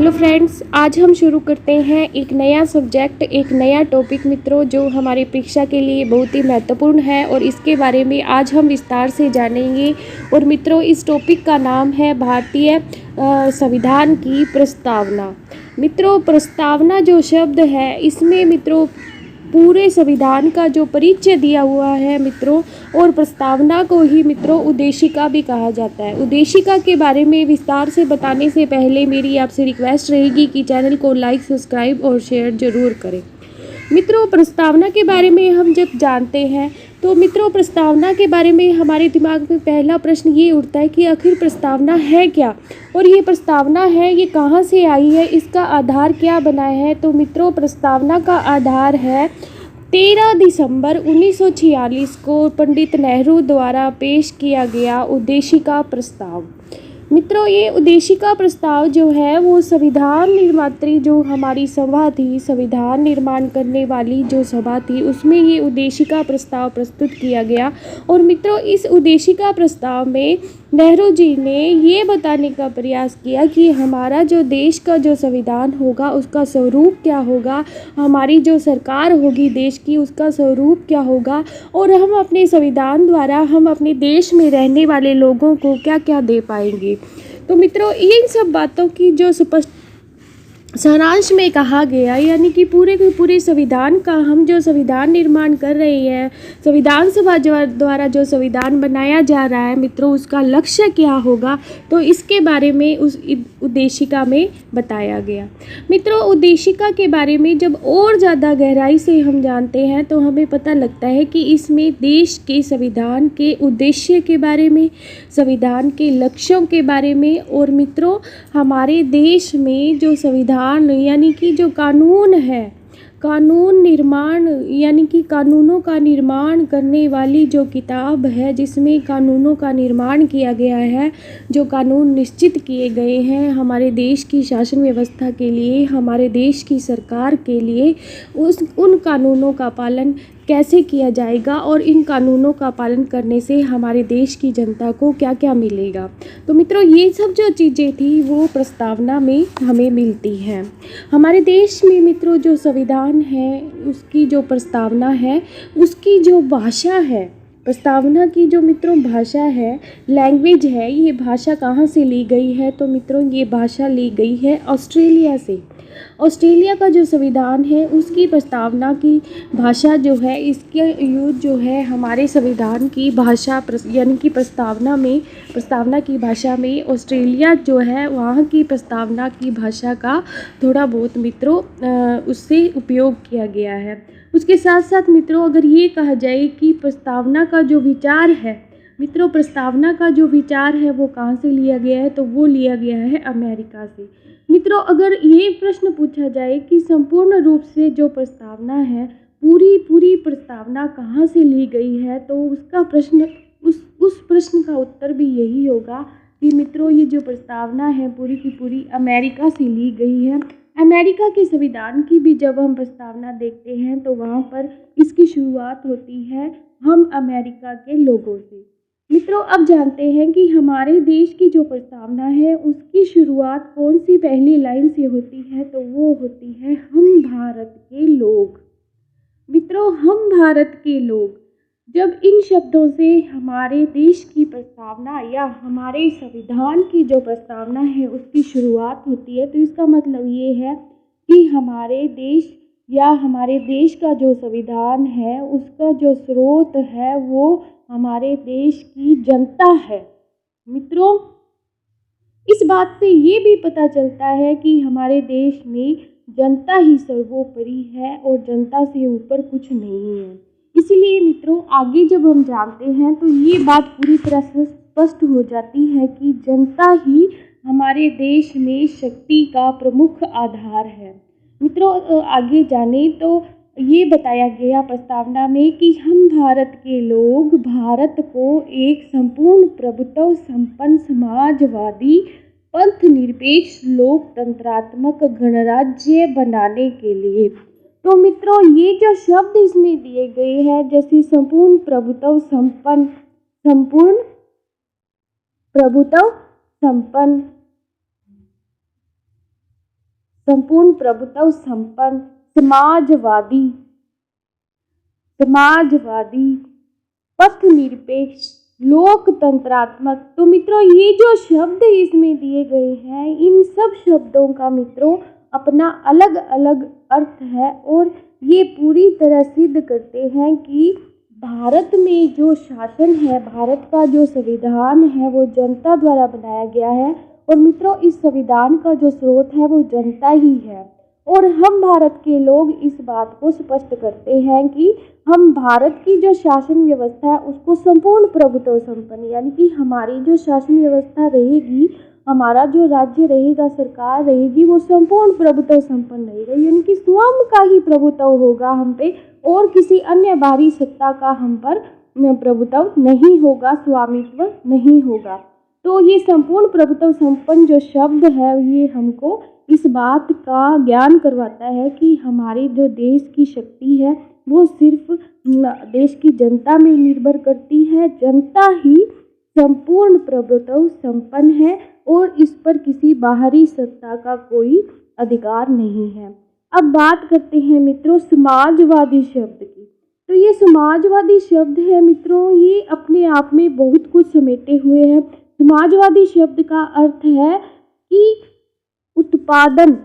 Hello friends, आज हम शुरू करते हैं एक नया सब्जेक्ट, एक नया टॉपिक मित्रों, जो हमारी परीक्षा के लिए बहुत ही महत्वपूर्ण है और इसके बारे में आज हम विस्तार से जानेंगे। और मित्रों, इस टॉपिक का नाम है भारतीय संविधान की प्रस्तावना। मित्रों, प्रस्तावना जो शब्द है, इसमें मित्रों पूरे संविधान का जो परिचय दिया हुआ है मित्रों, और प्रस्तावना को ही मित्रों उद्देशिका भी कहा जाता है। उद्देशिका के बारे में विस्तार से बताने से पहले मेरी आपसे रिक्वेस्ट रहेगी कि चैनल को लाइक, सब्सक्राइब और शेयर जरूर करें। मित्रों, प्रस्तावना के बारे में हम जब जानते हैं तो मित्रों, प्रस्तावना के बारे में हमारे दिमाग में पहला प्रश्न ये उठता है कि आखिर प्रस्तावना है क्या, और ये प्रस्तावना है ये कहाँ से आई है, इसका आधार क्या बना है। तो मित्रों, प्रस्तावना का आधार है 13 दिसंबर 1946 को पंडित नेहरू द्वारा पेश किया गया उद्देशिका प्रस्ताव। मित्रों, ये उद्देशिका प्रस्ताव जो है वो संविधान निर्मात्री जो हमारी सभा थी, संविधान निर्माण करने वाली जो सभा थी, उसमें ये उद्देशिका प्रस्ताव प्रस्तुत किया गया। और मित्रों, इस उद्देशिका प्रस्ताव में नेहरू जी ने ये बताने का प्रयास किया कि हमारा जो देश का जो संविधान होगा उसका स्वरूप क्या होगा, हमारी जो सरकार होगी देश की उसका स्वरूप क्या होगा, और हम अपने संविधान द्वारा हम अपने देश में रहने वाले लोगों को क्या क्या दे पाएंगे। तो मित्रों, इन सब बातों की जो स्पष्ट सारांश में कहा गया, यानी कि पूरे के पूरे संविधान का हम जो संविधान निर्माण कर रहे हैं, संविधान सभा द्वारा जो संविधान बनाया जा रहा है मित्रों, उसका लक्ष्य क्या होगा, तो इसके बारे में उस उद्देशिका में बताया गया। मित्रों, उद्देशिका के बारे में जब और ज़्यादा गहराई से हम जानते हैं तो हमें पता लगता है कि इसमें देश के संविधान के उद्देश्य के बारे में, संविधान के लक्ष्यों के बारे में, और मित्रों हमारे देश में जो संविधान यानी कि जो कानून है, कानून निर्माण यानी कि कानूनों का निर्माण करने वाली जो किताब है, जिसमें कानूनों का निर्माण किया गया है, जो कानून निश्चित किए गए हैं हमारे देश की शासन व्यवस्था के लिए, हमारे देश की सरकार के लिए, उन कानूनों का पालन कैसे किया जाएगा और इन कानूनों का पालन करने से हमारे देश की जनता को क्या क्या मिलेगा। तो मित्रों, ये सब जो चीज़ें थी वो प्रस्तावना में हमें मिलती हैं। हमारे देश में मित्रों जो संविधान है उसकी जो प्रस्तावना है, उसकी जो भाषा है, प्रस्तावना की जो मित्रों भाषा है, लैंग्वेज है, ये भाषा कहाँ से ली गई है, तो मित्रों ये भाषा ली गई है ऑस्ट्रेलिया से। ऑस्ट्रेलिया का जो संविधान है उसकी प्रस्तावना की भाषा जो है, इसके यूज जो है हमारे संविधान की भाषा यानी कि प्रस्तावना की भाषा में ऑस्ट्रेलिया जो है वहाँ की प्रस्तावना की भाषा का थोड़ा बहुत मित्रों उससे उपयोग किया गया है। उसके साथ साथ मित्रों अगर ये कहा जाए कि प्रस्तावना का जो विचार है, मित्रों प्रस्तावना का जो विचार है वो कहाँ से लिया गया है, तो वो लिया गया है अमेरिका से। मित्रों, अगर ये प्रश्न पूछा जाए कि संपूर्ण रूप से जो प्रस्तावना है, पूरी प्रस्तावना कहाँ से ली गई है, तो उसका प्रश्न उस प्रश्न का उत्तर भी यही होगा कि मित्रों ये जो प्रस्तावना है पूरी की पूरी अमेरिका से ली गई है। अमेरिका के संविधान की भी जब हम प्रस्तावना देखते हैं तो वहाँ पर इसकी शुरुआत होती है हम अमेरिका के लोगों से। मित्रों, अब जानते हैं कि हमारे देश की जो प्रस्तावना है उसकी शुरुआत कौन सी पहली लाइन से होती है, तो वो होती है हम भारत के लोग। मित्रों, हम भारत के लोग, जब इन शब्दों से हमारे देश की प्रस्तावना या हमारे संविधान की जो प्रस्तावना है उसकी शुरुआत होती है, तो इसका मतलब ये है कि हमारे देश या हमारे देश का जो संविधान है उसका जो स्रोत है वो हमारे देश की जनता है। मित्रों, इस बात से ये भी पता चलता है कि हमारे देश में जनता ही सर्वोपरि है और जनता से ऊपर कुछ नहीं है। इसलिए मित्रों आगे जब हम जानते हैं तो ये बात पूरी तरह से स्पष्ट हो जाती है कि जनता ही हमारे देश में शक्ति का प्रमुख आधार है। मित्रों, आगे जाने तो ये बताया गया प्रस्तावना में कि हम भारत के लोग भारत को एक संपूर्ण प्रभुत्व संपन्न समाजवादी पंथ निरपेक्ष लोकतंत्रात्मक गणराज्य बनाने के लिए। तो मित्रों ये जो शब्द इसमें दिए गए हैं, जैसे संपूर्ण प्रभुत्व संपन्न संपूर्ण प्रभुत्व संपन्न, समाजवादी, समाजवादी, पथ निरपेक्ष, लोकतंत्रात्मक। तो मित्रों ये जो शब्द इसमें दिए गए हैं, इन सब शब्दों का मित्रों अपना अलग अलग अर्थ है और ये पूरी तरह सिद्ध करते हैं कि भारत में जो शासन है, भारत का जो संविधान है वो जनता द्वारा बनाया गया है और मित्रों इस संविधान का जो स्रोत है वो जनता ही है। और हम भारत के लोग इस बात को स्पष्ट करते हैं कि हम भारत की जो शासन व्यवस्था है उसको संपूर्ण प्रभुत्व संपन्न, यानी कि हमारी जो शासन व्यवस्था रहेगी, हमारा जो राज्य रहेगा, सरकार रहेगी, वो संपूर्ण प्रभुत्व संपन्न रहेगा, यानी कि स्वयं का ही प्रभुत्व होगा हम पे और किसी अन्य बाहरी सत्ता का हम पर प्रभुत्व नहीं होगा, स्वामित्व नहीं होगा। तो ये संपूर्ण प्रभुत्व संपन्न जो शब्द है ये हमको इस बात का ज्ञान करवाता है कि हमारे जो देश की शक्ति है वो सिर्फ देश की जनता में निर्भर करती है। जनता ही संपूर्ण प्रभुत्व संपन्न है और इस पर किसी बाहरी सत्ता का कोई अधिकार नहीं है। अब बात करते हैं मित्रों समाजवादी शब्द की। तो ये समाजवादी शब्द है मित्रों, ये अपने आप में बहुत कुछ समेटे हुए है। समाजवादी शब्द का अर्थ है कि उत्पादन,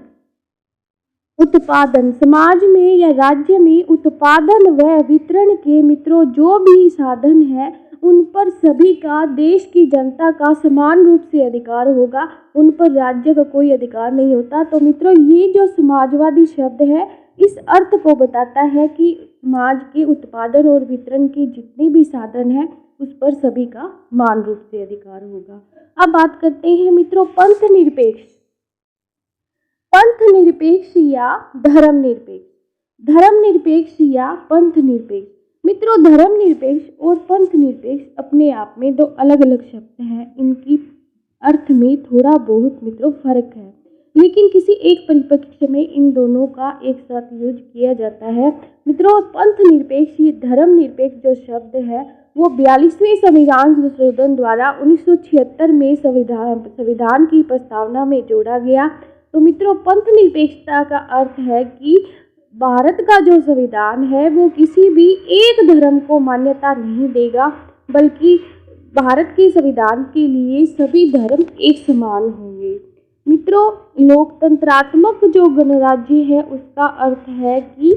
उत्पादन समाज में या राज्य में उत्पादन व वितरण के मित्रों जो भी साधन है उन पर सभी का, देश की जनता का समान रूप से अधिकार होगा, उन पर राज्य का कोई अधिकार नहीं होता। तो मित्रों ये जो समाजवादी शब्द है इस अर्थ को बताता है कि समाज के उत्पादन और वितरण के जितने भी साधन हैं उस पर सभी का समान रूप से अधिकार होगा। अब बात करते हैं मित्रों पंथ निरपेक्ष, पंथ निरपेक्ष या धर्म निरपेक्ष, धर्म निरपेक्ष या पंथ निरपेक्ष। मित्रों धर्म निरपेक्ष और पंथ निरपेक्ष अपने आप में दो अलग अलग शब्द हैं, इनकी अर्थ में थोड़ा बहुत मित्रों फर्क है, लेकिन किसी एक परिप्रेक्ष्य में इन दोनों का एक साथ यूज किया जाता है। मित्रों पंथ निरपेक्ष ये धर्म निरपेक्ष जो शब्द है वो 42वें संविधान संशोधन द्वारा 1976 में संविधान की प्रस्तावना में जोड़ा गया। तो मित्रों पंथ निरपेक्षता का अर्थ है कि भारत का जो संविधान है वो किसी भी एक धर्म को मान्यता नहीं देगा, बल्कि भारत के संविधान के लिए सभी धर्म एक समान होंगे। मित्रों लोकतंत्रात्मक जो गणराज्य है उसका अर्थ है कि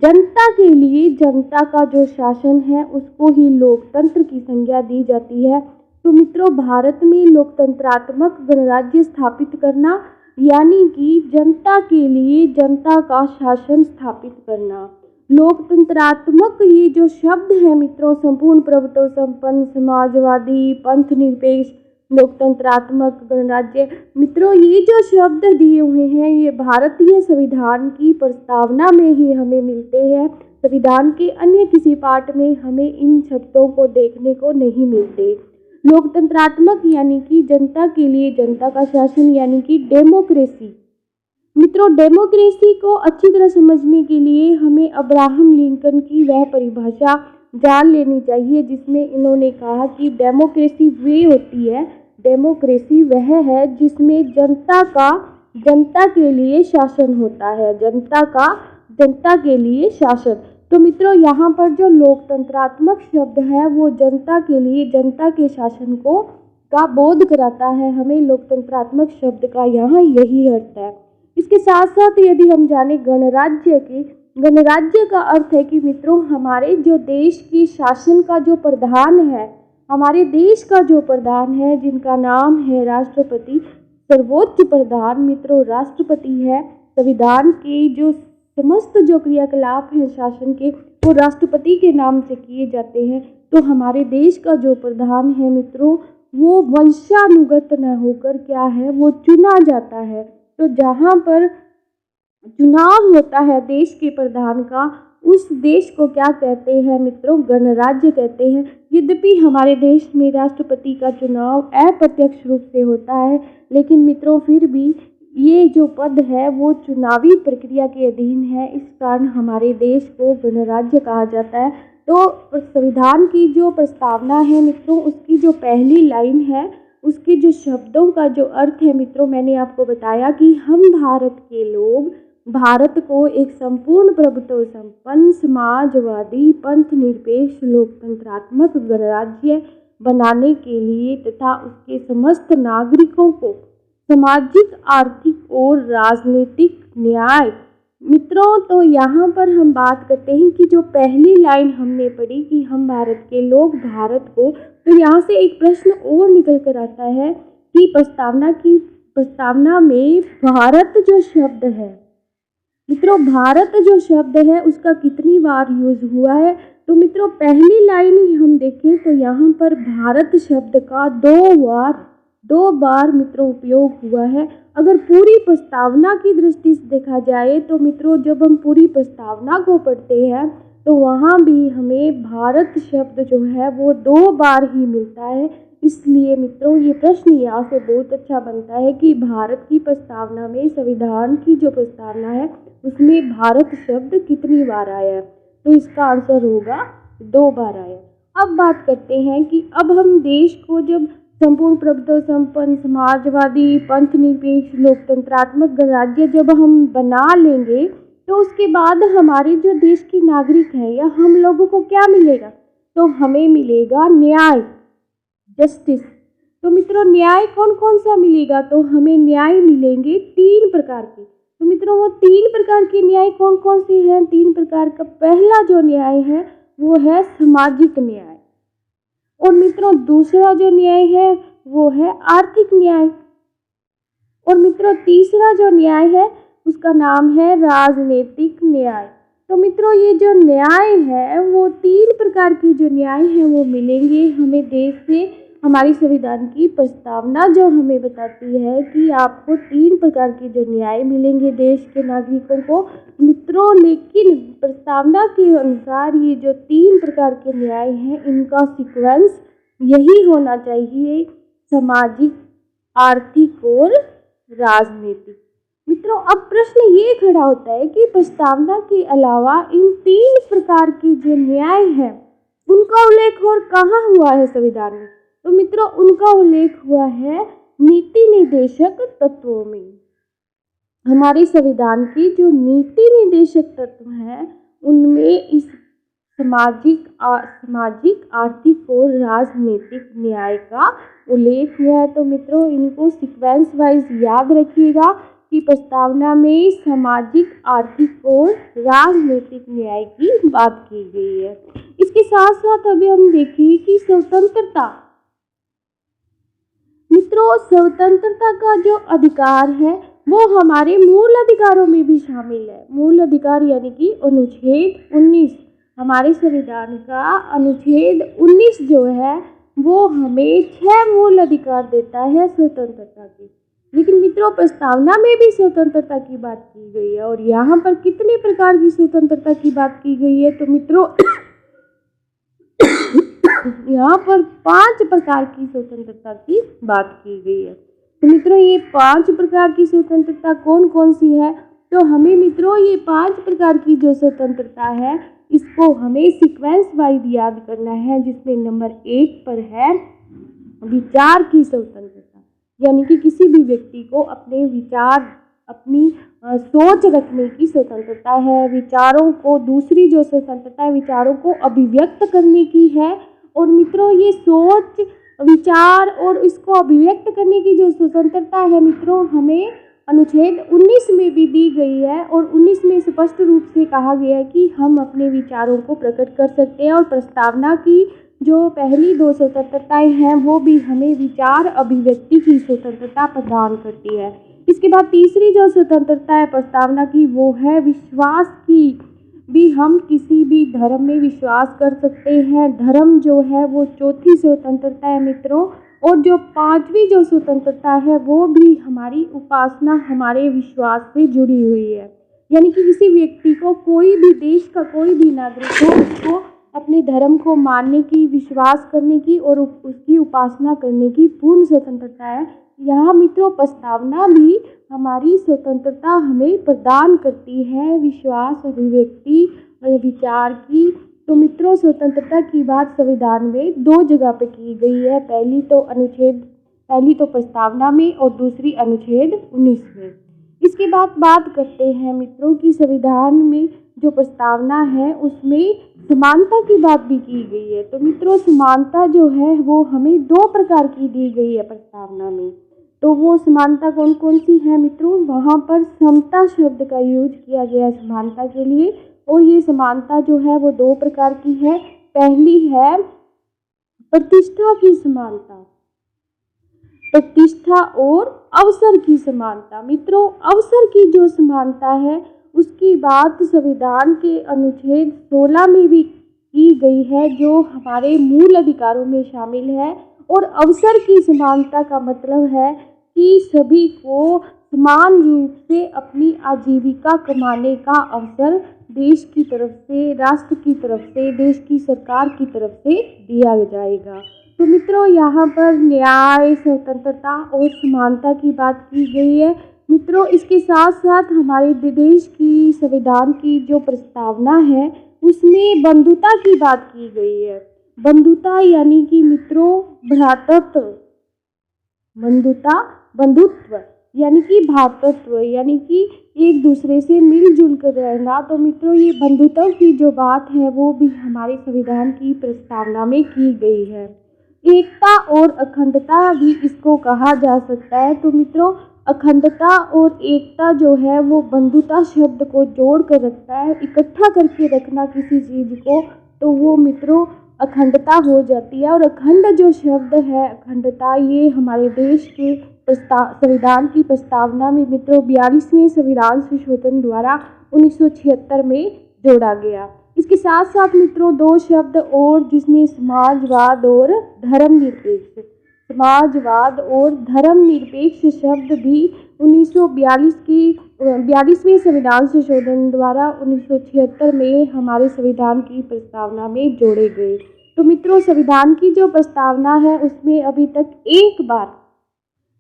जनता के लिए जनता का जो शासन है उसको ही लोकतंत्र की संज्ञा दी जाती है। तो मित्रों भारत में लोकतंत्रात्मक गणराज्य स्थापित करना यानी कि जनता के लिए जनता का शासन स्थापित करना। लोकतंत्रात्मक ये जो शब्द है मित्रों संपूर्ण प्रभुत्व संपन्न, समाजवादी, पंथ निरपेक्ष, लोकतंत्रात्मक गणराज्य, मित्रों ये जो शब्द दिए हुए हैं ये भारतीय संविधान की प्रस्तावना में ही हमें मिलते हैं। संविधान के अन्य किसी पाठ में हमें इन शब्दों को देखने को नहीं मिलते। लोकतंत्रात्मक यानी कि जनता के लिए जनता का शासन यानी कि डेमोक्रेसी। मित्रों डेमोक्रेसी को अच्छी तरह समझने के लिए हमें अब्राहम लिंकन की वह परिभाषा जान लेनी चाहिए जिसमें इन्होंने कहा कि डेमोक्रेसी वे होती है, डेमोक्रेसी वह है जिसमें जनता का जनता के लिए शासन होता है, जनता का जनता के लिए शासन। तो मित्रों यहाँ पर जो लोकतंत्रात्मक शब्द है वो जनता के लिए जनता के शासन को का बोध कराता है, हमें लोकतंत्रात्मक शब्द का यहाँ यही अर्थ है। इसके साथ साथ यदि हम जाने गणराज्य की, गणराज्य का अर्थ है कि मित्रों हमारे जो देश की शासन का जो प्रधान है, हमारे देश का जो प्रधान है जिनका नाम है राष्ट्रपति, सर्वोच्च प्रधान मित्रों राष्ट्रपति है। संविधान के जो समस्त जो क्रियाकलाप हैं शासन के वो राष्ट्रपति के नाम से किए जाते हैं। तो हमारे देश का जो प्रधान है मित्रों वो वंशानुगत न होकर क्या है वो चुना जाता है। तो जहाँ पर चुनाव होता है देश के प्रधान का उस देश को क्या कहते हैं मित्रों गणराज्य कहते हैं। यद्यपि हमारे देश में राष्ट्रपति का चुनाव अप्रत्यक्ष रूप से होता है, लेकिन मित्रों फिर भी ये जो पद है वो चुनावी प्रक्रिया के अधीन है, इस कारण हमारे देश को गणराज्य कहा जाता है। तो संविधान की जो प्रस्तावना है मित्रों उसकी जो पहली लाइन है उसके जो शब्दों का जो अर्थ है मित्रों, मैंने आपको बताया कि हम भारत के लोग भारत को एक संपूर्ण प्रभुत्व संपन्न समाजवादी पंथ निरपेक्ष लोकतंत्रात्मक गणराज्य बनाने के लिए तथा उसके समस्त नागरिकों को सामाजिक आर्थिक और राजनीतिक न्याय। मित्रों, तो यहाँ पर हम बात करते हैं कि जो पहली लाइन हमने पढ़ी कि हम भारत के लोग भारत को, तो यहाँ से एक प्रश्न और निकल कर आता है कि प्रस्तावना में भारत जो शब्द है मित्रों, भारत जो शब्द है उसका कितनी बार यूज हुआ है। तो मित्रों पहली लाइन ही हम देखें तो यहाँ पर भारत शब्द का दो बार मित्रों उपयोग हुआ है। अगर पूरी प्रस्तावना की दृष्टि से देखा जाए तो मित्रों जब हम पूरी प्रस्तावना को पढ़ते हैं तो वहाँ भी हमें भारत शब्द जो है वो 2 बार ही मिलता है। इसलिए मित्रों ये प्रश्न यहाँ से बहुत अच्छा बनता है कि भारत की प्रस्तावना में, संविधान की जो प्रस्तावना है उसमें भारत शब्द कितनी बार आया है। तो इसका आंसर होगा 2 बार आया। अब बात करते हैं कि अब हम देश को जब संपूर्ण प्रभुत्व संपन्न समाजवादी पंथ निरपेक्ष लोकतंत्रात्मक गणराज्य जब हम बना लेंगे तो उसके बाद हमारे जो देश के नागरिक हैं या हम लोगों को क्या मिलेगा, तो हमें मिलेगा न्याय, जस्टिस। तो मित्रों न्याय कौन कौन सा मिलेगा, तो हमें न्याय मिलेंगे 3 प्रकार के। तो मित्रों वो 3 प्रकार के न्याय कौन कौन से हैं, 3 प्रकार का पहला जो न्याय है वो है सामाजिक न्याय, और मित्रों दूसरा जो न्याय है वो है आर्थिक न्याय, और मित्रों तीसरा जो न्याय है उसका नाम है राजनीतिक न्याय। तो मित्रों ये जो न्याय है वो 3 प्रकार की जो न्याय है वो मिलेंगे हमें देश से। हमारी संविधान की प्रस्तावना जो हमें बताती है कि आपको 3 प्रकार के जो न्याय मिलेंगे देश के नागरिकों को मित्रों, लेकिन प्रस्तावना के अनुसार ये जो 3 प्रकार के न्याय हैं इनका सीक्वेंस यही होना चाहिए, सामाजिक, आर्थिक और राजनीतिक। मित्रों अब प्रश्न ये खड़ा होता है कि प्रस्तावना के अलावा इन 3 प्रकार के जो न्याय हैं उनका उल्लेख और कहाँ हुआ है संविधान में, तो मित्रों उनका उल्लेख हुआ है नीति निर्देशक तत्वों में। हमारे संविधान की जो नीति निर्देशक तत्व हैं उनमें इस सामाजिक, आर्थिक और राजनीतिक न्याय का उल्लेख हुआ है। तो मित्रों इनको सीक्वेंस वाइज याद रखिएगा कि प्रस्तावना में सामाजिक, आर्थिक और राजनीतिक न्याय की बात की गई है। इसके साथ साथ अभी हम देखें कि स्वतंत्रता। मित्रों स्वतंत्रता का जो अधिकार है वो हमारे मूल अधिकारों में भी शामिल है। मूल अधिकार यानी कि अनुच्छेद 19, हमारे संविधान का अनुच्छेद 19 जो है वो हमें 6 मूल अधिकार देता है स्वतंत्रता के। लेकिन मित्रों प्रस्तावना में भी स्वतंत्रता की बात की गई है, और यहाँ पर कितने प्रकार की स्वतंत्रता की बात की गई है, तो मित्रों यहाँ पर 5 प्रकार की स्वतंत्रता की बात की गई है। तो मित्रों ये 5 प्रकार की स्वतंत्रता कौन कौन सी है, तो हमें मित्रों ये 5 प्रकार की जो स्वतंत्रता है इसको हमें सीक्वेंस वाइज याद करना है, जिसमें नंबर 1 पर है विचार की स्वतंत्रता, यानी कि किसी भी व्यक्ति को अपने विचार, अपनी सोच रखने की स्वतंत्रता है। विचारों को, दूसरी जो स्वतंत्रता है विचारों को अभिव्यक्त करने की है। और मित्रों ये सोच, विचार और इसको अभिव्यक्त करने की जो स्वतंत्रता है मित्रों हमें अनुच्छेद 19 में भी दी गई है, और 19 में स्पष्ट रूप से कहा गया है कि हम अपने विचारों को प्रकट कर सकते हैं। और प्रस्तावना की जो पहली 2 स्वतंत्रताएं हैं वो भी हमें विचार अभिव्यक्ति की स्वतंत्रता प्रदान करती है। इसके बाद तीसरी जो स्वतंत्रता है प्रस्तावना की वो है विश्वास की। भी हम किसी भी धर्म में विश्वास कर सकते हैं, धर्म जो है वो चौथी स्वतंत्रता है मित्रों। और जो 5वीं जो स्वतंत्रता है वो भी हमारी उपासना, हमारे विश्वास से जुड़ी हुई है। यानी कि किसी व्यक्ति को, कोई भी देश का कोई भी नागरिक हो, उसको अपने धर्म को मानने की, विश्वास करने की और उसकी उपासना करने की पूर्ण स्वतंत्रता है। यहाँ मित्रों प्रस्तावना भी हमारी स्वतंत्रता हमें प्रदान करती है, विश्वास, अभिव्यक्ति, विचार की। तो मित्रों स्वतंत्रता की बात संविधान में 2 जगह पे की गई है। पहली तो अनुच्छेद पहली तो प्रस्तावना में और दूसरी अनुच्छेद 19 में। इसके बाद बात करते हैं मित्रों की संविधान में जो प्रस्तावना है उसमें समानता की बात भी की गई है। तो मित्रों समानता जो है वो हमें 2 प्रकार की दी गई है प्रस्तावना में। तो वो समानता कौन कौन सी है मित्रों? वहाँ पर समता शब्द का यूज किया गया है समानता के लिए। और ये समानता जो है वो 2 प्रकार की है। पहली है प्रतिष्ठा की समानता, प्रतिष्ठा और अवसर की समानता। मित्रों अवसर की जो समानता है उसकी बात संविधान के अनुच्छेद 16 में भी की गई है जो हमारे मूल अधिकारों में शामिल है। और अवसर की समानता का मतलब है कि सभी को समान रूप से अपनी आजीविका कमाने का अवसर देश की तरफ से, राष्ट्र की तरफ से, देश की सरकार की तरफ से दिया जाएगा। तो मित्रों यहाँ पर न्याय, स्वतंत्रता और समानता की बात की गई है। मित्रों इसके साथ साथ हमारे देश की संविधान की जो प्रस्तावना है उसमें बंधुता की बात की गई है। बंधुता यानी कि मित्रों भ्रातृत्व, बंधुत्व यानी कि भ्रातृत्व यानी कि एक दूसरे से मिलजुल कर रहना। तो मित्रों ये बंधुत्व की जो बात है वो भी हमारे संविधान की प्रस्तावना में की गई है। एकता और अखंडता भी इसको कहा जा सकता है। तो मित्रों अखंडता और एकता जो है वो बंधुता शब्द को जोड़ कर रखता है, इकट्ठा करके रखना किसी चीज़ को, तो वो मित्रों अखंडता हो जाती है। और अखंड जो शब्द है अखंडता ये हमारे देश के संविधान की प्रस्तावना में मित्रों 42वें संविधान संशोधन द्वारा 1976 में जोड़ा गया। इसके साथ साथ मित्रों 2 शब्द और जिसमें समाजवाद और धर्मनिरपेक्ष, समाजवाद और धर्मनिरपेक्ष शब्द भी 1942 की 42वें संविधान संशोधन द्वारा 1976 में हमारे संविधान की प्रस्तावना में जोड़े गए। तो मित्रों संविधान की जो प्रस्तावना है उसमें अभी तक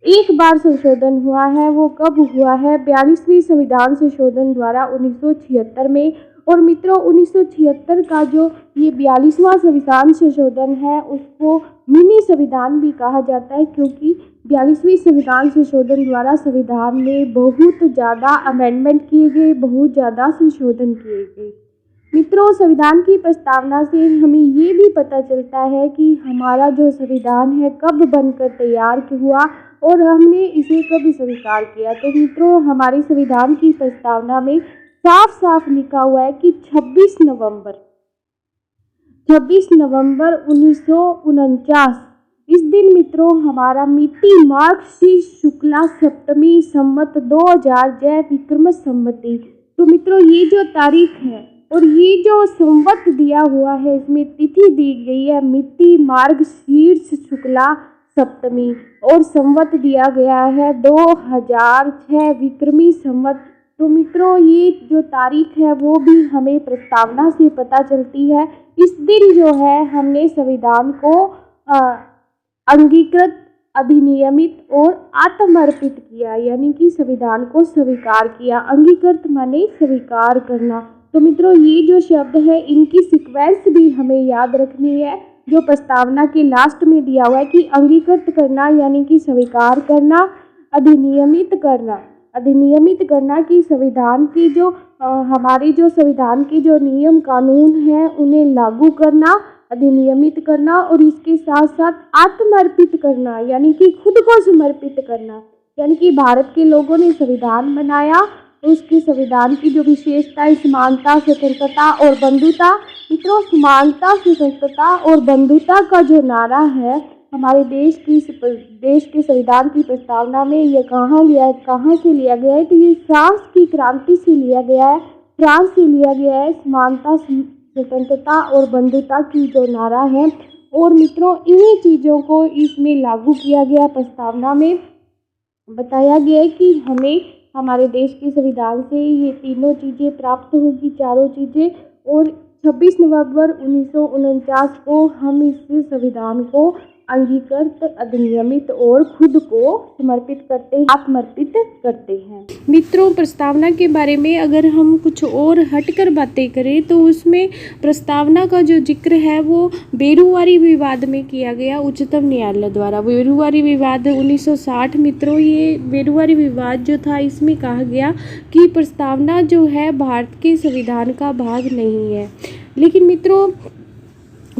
एक बार संशोधन हुआ है। वो कब हुआ है? 42वें संविधान संशोधन द्वारा 1976 में। और मित्रों 1976 का जो ये 42वां संविधान संशोधन है उसको मिनी संविधान भी कहा जाता है क्योंकि 42वें संविधान संशोधन द्वारा संविधान में बहुत ज़्यादा अमेंडमेंट किए गए, बहुत ज़्यादा संशोधन किए गए। मित्रों संविधान की प्रस्तावना से हमें ये भी पता चलता है कि हमारा जो संविधान है कब बनकर तैयार हुआ और हमने इसे कब स्वीकार किया। तो मित्रों हमारे संविधान की प्रस्तावना में साफ साफ लिखा हुआ है कि 26 नवंबर 1949 इस दिन मित्रों हमारा मिति मार्गशीर्ष शुक्ला सप्तमी संवत 2000 जय विक्रम संवती। तो मित्रों ये जो तारीख है और ये जो संवत दिया हुआ है इसमें तिथि दी गई है मिति मार्गशीर्ष शुक्ला सप्तमी और संवत दिया गया है 2006 विक्रमी संवत। तो मित्रों ये जो तारीख है वो भी हमें प्रस्तावना से पता चलती है। इस दिन जो है हमने संविधान को अंगीकृत, अधिनियमित और आत्मर्पित किया, यानी कि संविधान को स्वीकार किया। अंगीकृत माने स्वीकार करना। तो मित्रों ये जो शब्द है इनकी सीक्वेंस भी हमें याद रखनी है जो प्रस्तावना के लास्ट में दिया हुआ है कि अंगीकृत करना यानी कि स्वीकार करना, अधिनियमित करना कि संविधान की जो हमारे जो संविधान के जो नियम कानून हैं उन्हें लागू करना, अधिनियमित करना और इसके साथ साथ आत्मर्पित करना यानी कि खुद को समर्पित करना। यानी कि भारत के लोगों ने संविधान बनाया, उसके संविधान की जो विशेषताएं समानता, स्वतंत्रता और बंधुता। मित्रों समानता, स्वतंत्रता और बंधुता का जो नारा है हमारे देश के संविधान की प्रस्तावना में ये कहाँ से लिया गया है? तो ये फ्रांस की क्रांति से लिया गया है, फ्रांस से लिया गया है समानता, स्वतंत्रता और बंधुता की जो नारा है। और मित्रों इन्हीं चीज़ों को इसमें लागू किया गया। प्रस्तावना में बताया गया है कि हमें हमारे देश के संविधान से ये तीनों चीज़ें प्राप्त होगी, चारों चीज़ें। और 26 नवंबर 1949 को हम इस संविधान को अंगीकृत, अधिनियमित और खुद को समर्पित करते हैं। मित्रों, प्रस्तावना के बारे में अगर हम कुछ और हटकर बातें करें तो उसमें प्रस्तावना का जो जिक्र है वो बेरुवारी विवाद में किया गया उच्चतम न्यायालय द्वारा। बेरुवारी विवाद 1960। मित्रों, ये बेरुवारी विवाद जो था, इसमें कहा गया कि प्रस्तावना जो है भारत के संविधान का भाग नहीं है। लेकिन मित्रों,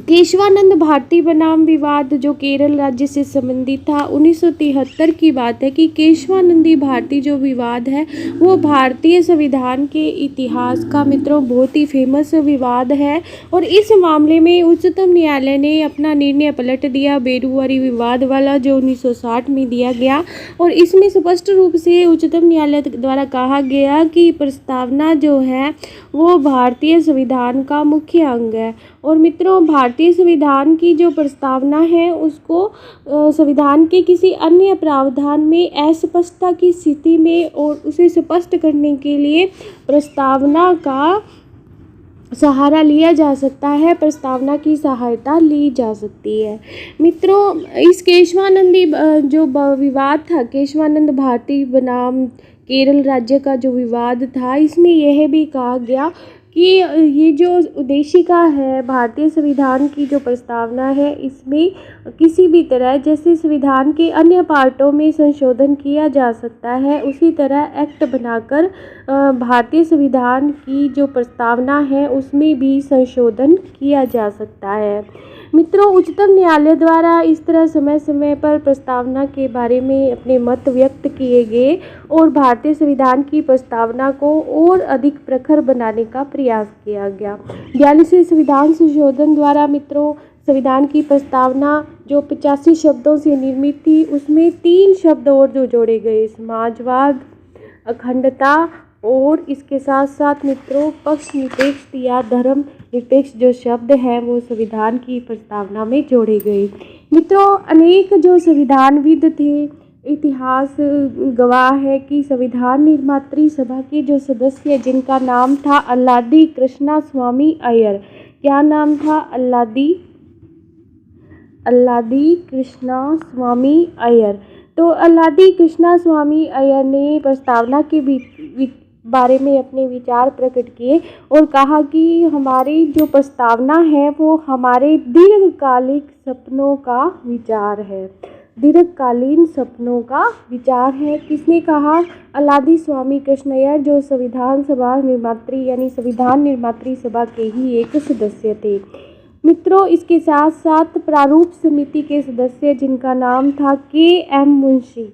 केशवानंद भारती बनाम विवाद जो केरल राज्य से संबंधित था, 1973 की बात है कि केशवानंदी भारती जो विवाद है वो भारतीय संविधान के इतिहास का मित्रों बहुत ही फेमस विवाद है। और इस मामले में उच्चतम न्यायालय ने अपना निर्णय पलट दिया, बेरुवारी विवाद वाला जो 1960 में दिया गया। और इसमें स्पष्ट रूप से उच्चतम न्यायालय द्वारा कहा गया कि प्रस्तावना जो है वो भारतीय संविधान का मुख्य अंग है। और मित्रों, भारतीय संविधान की जो प्रस्तावना है उसको संविधान के किसी अन्य प्रावधान में अस्पष्टता की स्थिति में और उसे स्पष्ट करने के लिए प्रस्तावना का सहारा लिया जा सकता है, प्रस्तावना की सहायता ली जा सकती है। मित्रों, इस केशवानंदी जो विवाद था, केशवानंद भारती बनाम केरल राज्य का जो विवाद था, इसमें यह भी कहा गया कि ये जो उद्देशिका है भारतीय संविधान की जो प्रस्तावना है, इसमें किसी भी तरह जैसे संविधान के अन्य पार्टों में संशोधन किया जा सकता है, उसी तरह एक्ट बनाकर भारतीय संविधान की जो प्रस्तावना है उसमें भी संशोधन किया जा सकता है। मित्रों, उच्चतम न्यायालय द्वारा इस तरह समय समय पर प्रस्तावना के बारे में अपने मत व्यक्त किए गए और भारतीय संविधान की प्रस्तावना को और अधिक प्रखर बनाने का प्रयास किया गया। 42वें संविधान संशोधन द्वारा मित्रों संविधान की प्रस्तावना जो 85 शब्दों से निर्मित थी, उसमें 3 शब्द और जो जोड़े गए, समाजवाद, अखंडता और इसके साथ साथ मित्रों पक्ष निरपेक्ष या धर्म निरपेक्ष जो शब्द हैं वो संविधान की प्रस्तावना में जोड़े गए। मित्रों, अनेक जो संविधानविद थे, इतिहास गवाह है कि संविधान निर्मात्री सभा के जो सदस्य जिनका नाम था अल्लादी कृष्णा स्वामी अय्यर। क्या नाम था? अल्लादी कृष्णा स्वामी अय्यर। तो अल्लादी कृष्णा स्वामी अय्यर ने प्रस्तावना के बारे में अपने विचार प्रकट किए और कहा कि हमारी जो प्रस्तावना है वो हमारे दीर्घकालिक सपनों का विचार है। दीर्घकालीन सपनों का विचार है। किसने कहा? अल्लादी स्वामी कृष्ण अय्यर, जो संविधान सभा निर्मात्री यानी संविधान निर्मात्री सभा के ही एक सदस्य थे। मित्रों, इसके साथ साथ प्रारूप समिति के सदस्य जिनका नाम था के.एम. मुंशी,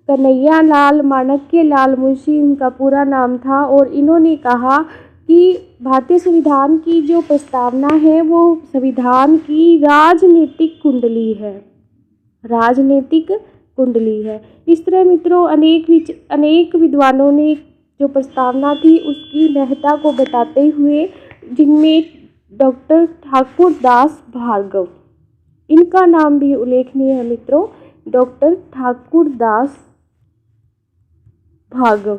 कन्हैया लाल माणक्य लाल मुंशी इनका पूरा नाम था। और इन्होंने कहा कि भारतीय संविधान की जो प्रस्तावना है वो संविधान की राजनीतिक कुंडली है, राजनीतिक कुंडली है। इस तरह मित्रों अनेक विद्वानों ने जो प्रस्तावना थी उसकी महत्ता को बताते हुए, जिनमें डॉक्टर ठाकुर दास भार्गव, इनका नाम भी उल्लेखनीय है मित्रों, डॉक्टर ठाकुर दास भार्गव।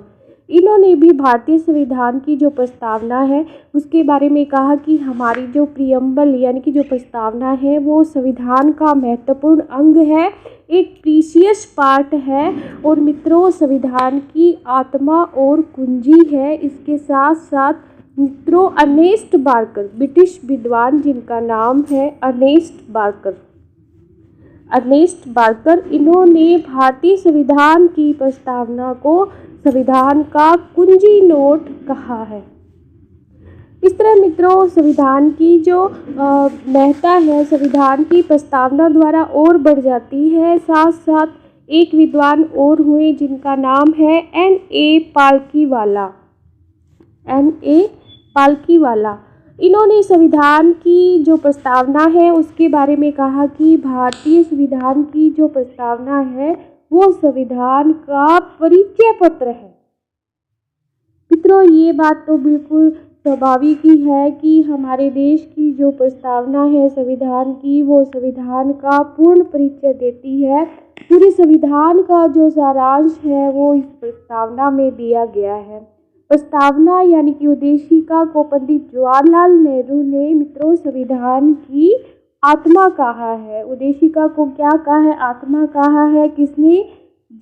इन्होंने भी भारतीय संविधान की जो प्रस्तावना है उसके बारे में कहा कि हमारी जो प्रियम्बल यानी कि जो प्रस्तावना है वो संविधान का महत्वपूर्ण अंग है, एक प्रीशियस पार्ट है और मित्रों संविधान की आत्मा और कुंजी है। इसके साथ साथ मित्रों अर्नेस्ट बार्कर, ब्रिटिश विद्वान जिनका नाम है अर्नेस्ट बार्कर, इन्होंने भारतीय संविधान की प्रस्तावना को संविधान का कुंजी नोट कहा है। इस तरह मित्रों संविधान की जो महत्ता है संविधान की प्रस्तावना द्वारा और बढ़ जाती है। साथ साथ एक विद्वान और हुए जिनका नाम है N.A. पालकीवाला। इन्होंने संविधान की जो प्रस्तावना है उसके बारे में कहा कि भारतीय संविधान की जो प्रस्तावना है वो संविधान का परिचय पत्र है। मित्रों, ये बात तो बिल्कुल स्वाभाविक ही है कि हमारे देश की जो प्रस्तावना है संविधान की, वो संविधान का पूर्ण परिचय देती है। पूरे संविधान का जो सारांश है वो इस प्रस्तावना में दिया गया है। प्रस्तावना यानी कि उद्देशिका को पंडित जवाहरलाल नेहरू ने मित्रों संविधान की आत्मा कहा है, उद्देशिका को क्या कहा है, आत्मा कहा है। किसने?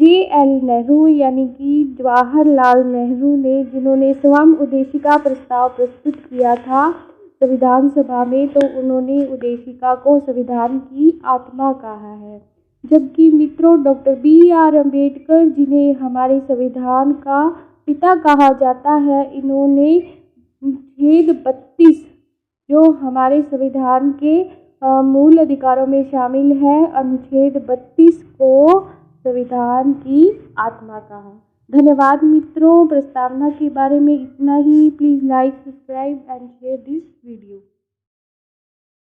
JL नेहरू यानी कि जवाहरलाल नेहरू ने, जिन्होंने स्वयं उद्देशिका प्रस्ताव प्रस्तुत किया था संविधान सभा में, तो उन्होंने उद्देशिका को संविधान की आत्मा कहा है। जबकि मित्रों डॉक्टर BR अम्बेडकर, जिन्हें हमारे संविधान का पिता कहा जाता है, इन्होंने अनुच्छेद 32 जो हमारे संविधान के मूल अधिकारों में शामिल है, अनुच्छेद 32 को संविधान की आत्मा कहा। धन्यवाद मित्रों। प्रस्तावना के बारे में इतना ही। Please like, subscribe and share this video.